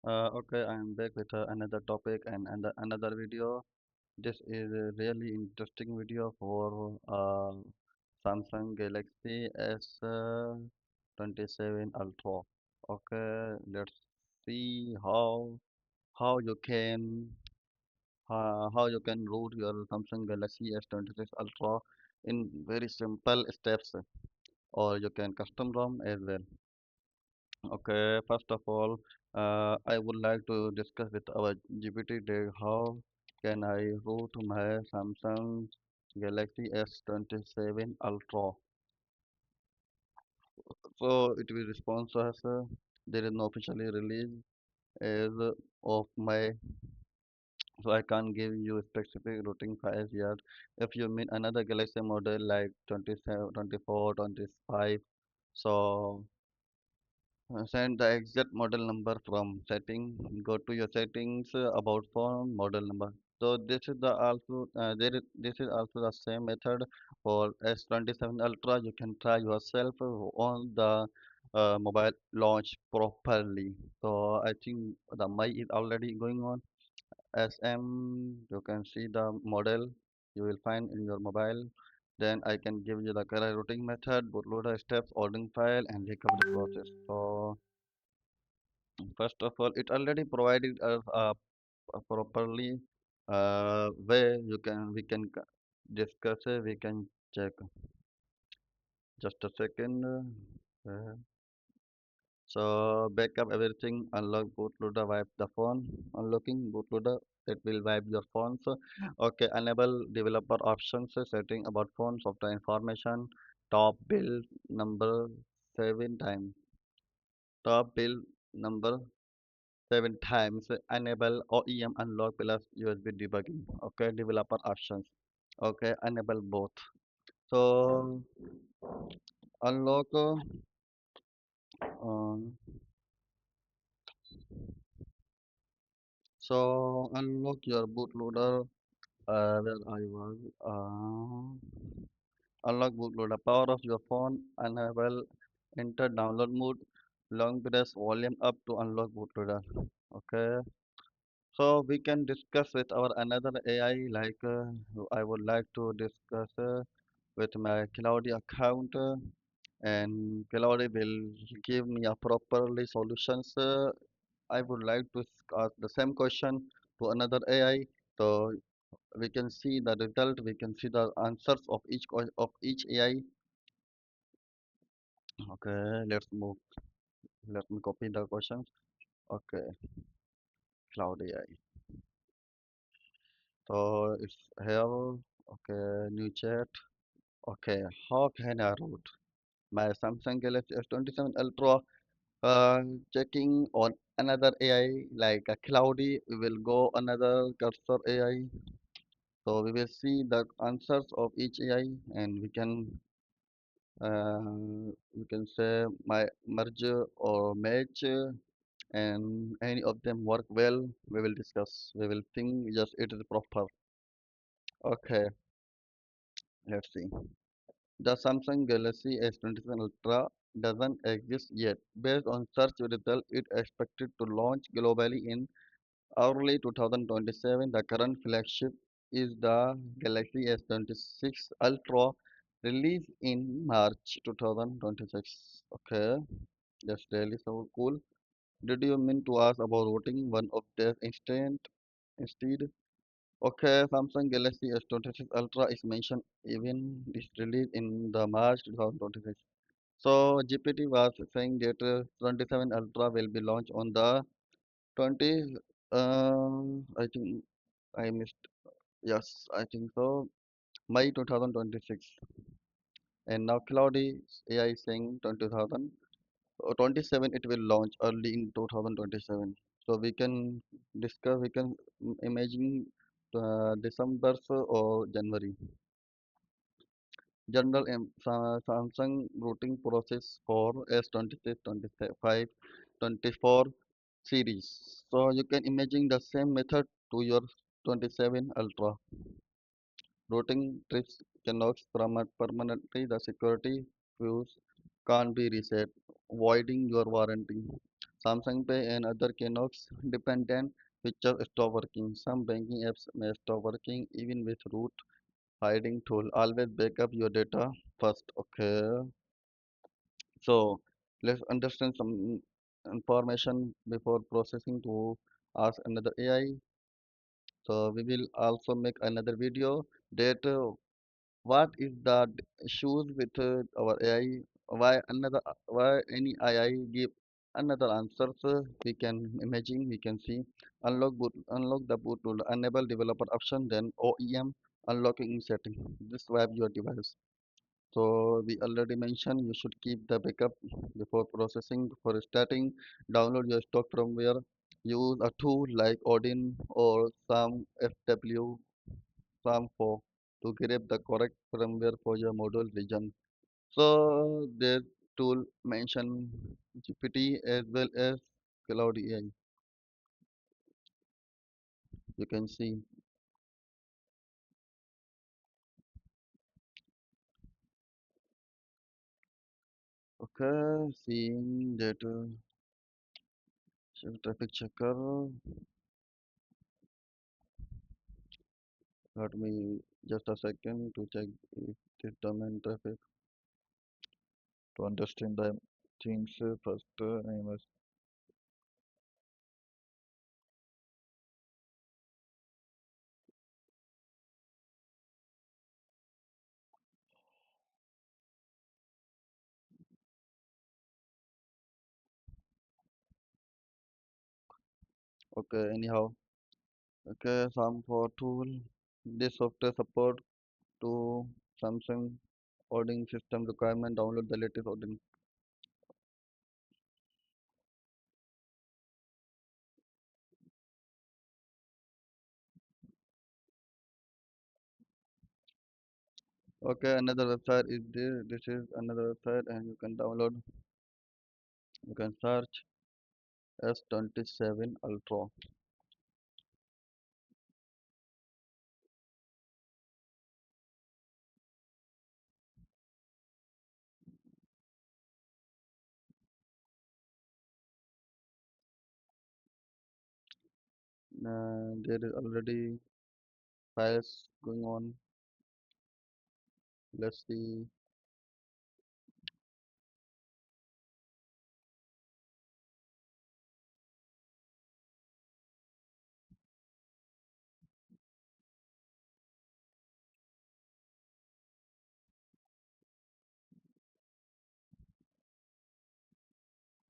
Okay, I am back with another topic and another video. This is a really interesting video for Samsung Galaxy S27 Ultra. Okay, let's see how you can root your Samsung Galaxy S26 Ultra in very simple steps, or you can custom ROM as well. Okay, first of all, I would like to discuss with our GPT that how can I root my Samsung Galaxy S27 Ultra. So it will respond to us. There is no officially release as of my, so I can't give you specific routing files yet. If you mean another Galaxy model like 27, 24, 25, so send the exact model number from setting. Go to your settings about phone model number. So this is also the same method for S27 Ultra. You can try yourself on the mobile launch properly. So I think the My is already going on. SM, you can see the model you will find in your mobile. Then I can give you the correct routing method, bootloader steps, ordering file, and recovery process. So first of all, it already provided us a properly way we can discuss it. We can check. Just a second. Uh, so backup everything. Unlock bootloader. Wipe the phone. Unlocking bootloader. It will wipe your phone. So okay. Enable developer options. Setting about phone software information. Top build number 7 times. Top build number 7 times. Enable OEM unlock plus USB debugging. Okay, developer options. Okay, enable both. So unlock so unlock your bootloader. Where I was. Unlock bootloader. Power of your phone. Enable enter download mode. Long press volume up to unlock bootloader. Okay. So we can discuss with our another AI like I would like to discuss with my Cloudy account and Cloudy will give me a properly solutions. I would like to ask the same question to another AI. So we can see the result. We can see the answers of of each AI. Okay, let's move. Let me copy the questions. Okay, Cloudy AI. So it's here. Okay, new chat. Okay, how can I root my Samsung Galaxy S27 Ultra? Checking on another AI like a Cloudy, we will go another cursor AI. So we will see the answers of each AI, and we can say my merge or match, and any of them work well. We will discuss. We will think just it is proper. Okay, let's see. The Samsung Galaxy S27 Ultra doesn't exist yet. Based on search results, it expected to launch globally in early 2027. The current flagship is the Galaxy S26 Ultra, released in March 2026. Okay, that's really so cool. Did you mean to ask about voting one of the instead? Okay, Samsung Galaxy S26 Ultra is mentioned even its release in the March 2026. So GPT was saying that 27 Ultra will be launched on the 20. I think I missed. Yes, I think so. May 2026. And now Cloudy AI is saying 2027 it will launch early in 2027. So we can discuss. We can imagine December or January. General Samsung routing process for S26, 25, 24 series. So you can imagine the same method to your 27 Ultra. Routing trips cannot permanently the security fuse can't be reset, voiding your warranty. Samsung Pay and other Knox dependent features stop working. Some banking apps may stop working even with root hiding tool. Always backup your data first. Okay. So let's understand some information before processing to ask another AI. So we will also make another video that what is the issues with our AI? Why any AI give another answers? We can imagine, we can see unlock the bootloader, enable developer option, then OEM unlocking setting. This web your device. So we already mentioned you should keep the backup before processing, before starting. Download your stock firmware. Use a tool like Odin or some FW some for to grab the correct firmware for your model region. So this tool mention GPT as well as Cloud AI. You can see. Okay, seeing that traffic checker. Let me just a second to check if this domain traffic to understand the things first. I must. Okay, anyhow. Okay, some for tool. This software support to Samsung Odin system requirement. Download the latest Odin. Okay, another website is this. This is another website, and you can download. You can search S27 Ultra. There is already files going on. Let's see.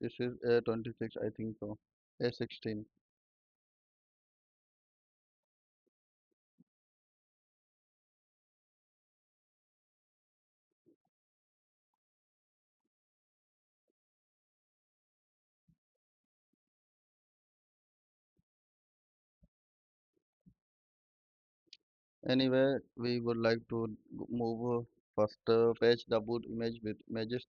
This is A26, I think so. A16. Anyway, we would like to move first. Fetch the boot image with Magisk.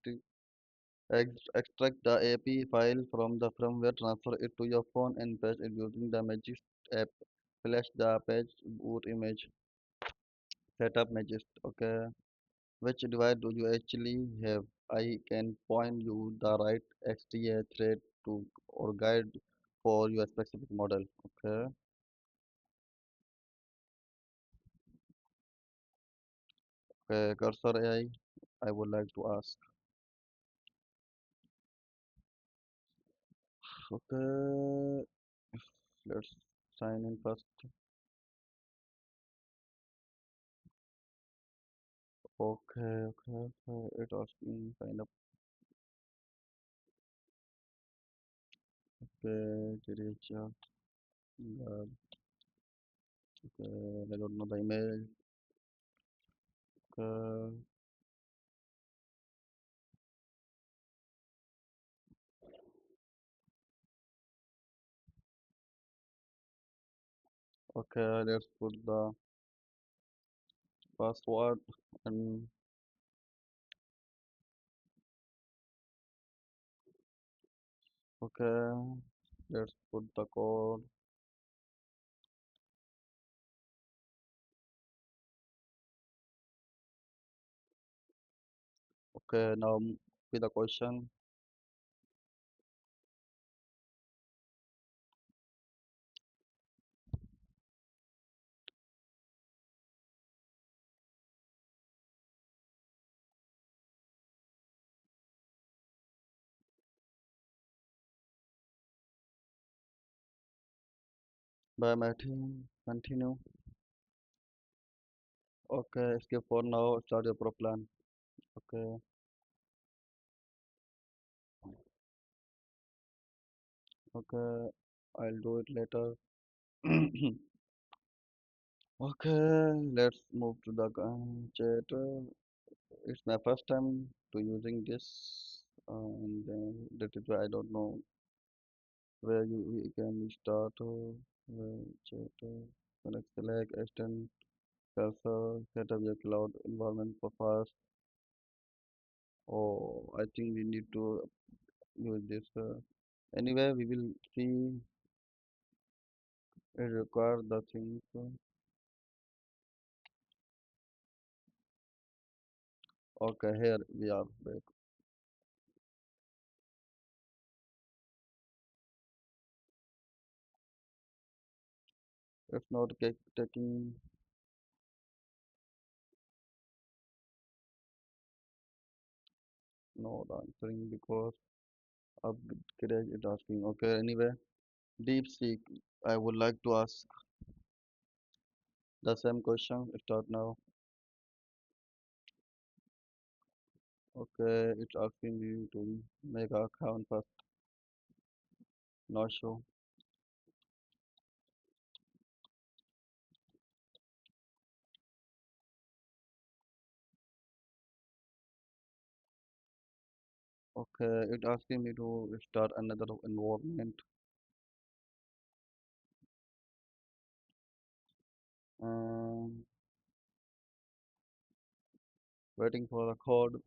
Extract the AP file from the firmware, transfer it to your phone, and paste it using the Magisk app. Flash the page boot image. Setup Magisk. Okay. Which device do you actually have? I can point you the right XDA thread to or guide for your specific model. Okay. Okay. Cursor AI. I would like to ask. Okay. Let's sign in first. Okay. Okay. Okay. It asking sign up. Okay. Derecha. Okay. I don't know the email. Okay. Okay. Let's put the password and okay. Let's put the code. Okay. Now with the question. By my team, continue. Okay, skip for now. Start your pro plan. Okay, okay. I'll do it later. Okay, let's move to the chat. It's my first time to using this, and that is why I don't know where we can start. Chat, connect, select, extend, cursor, set up your cloud environment for fast. Oh, I think we need to use this. Anyway, we will see it require the things. Okay, here we are back. It's not taking, not answering because upgrade is asking. Okay, anyway, DeepSeek. I would like to ask the same question. Start now. Okay, it's asking me to make an account first. Not sure. Okay, it's asking me to start another environment. Um, Waiting for the code.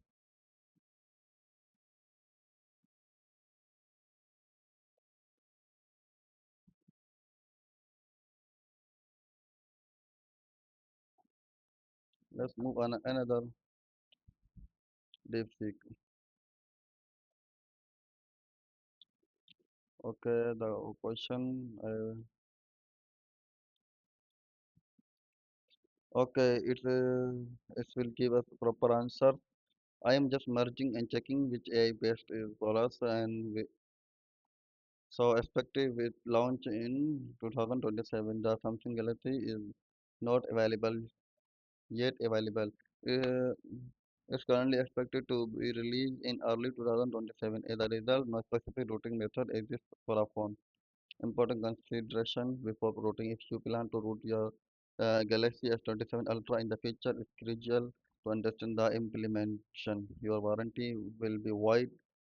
Let's move on another DeepSeek. Okay, the question. Okay, it will give us proper answer. I am just merging and checking which AI best is for us, and so expected with launch in 2027. The Samsung Galaxy is not available yet available. Uh, it's currently expected to be released in early 2027. As a result, no specific routing method exists for a phone. Important consideration before routing: if you plan to route your Galaxy S27 Ultra in the future, it's crucial to understand the implementation. Your warranty will be void.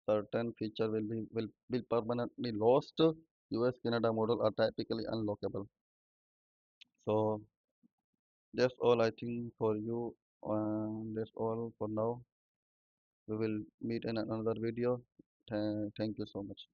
Certain feature will permanently lost. US Canada model are typically unlockable. So that's all I think for you. That's all for now. We will meet in another video. Thank you so much.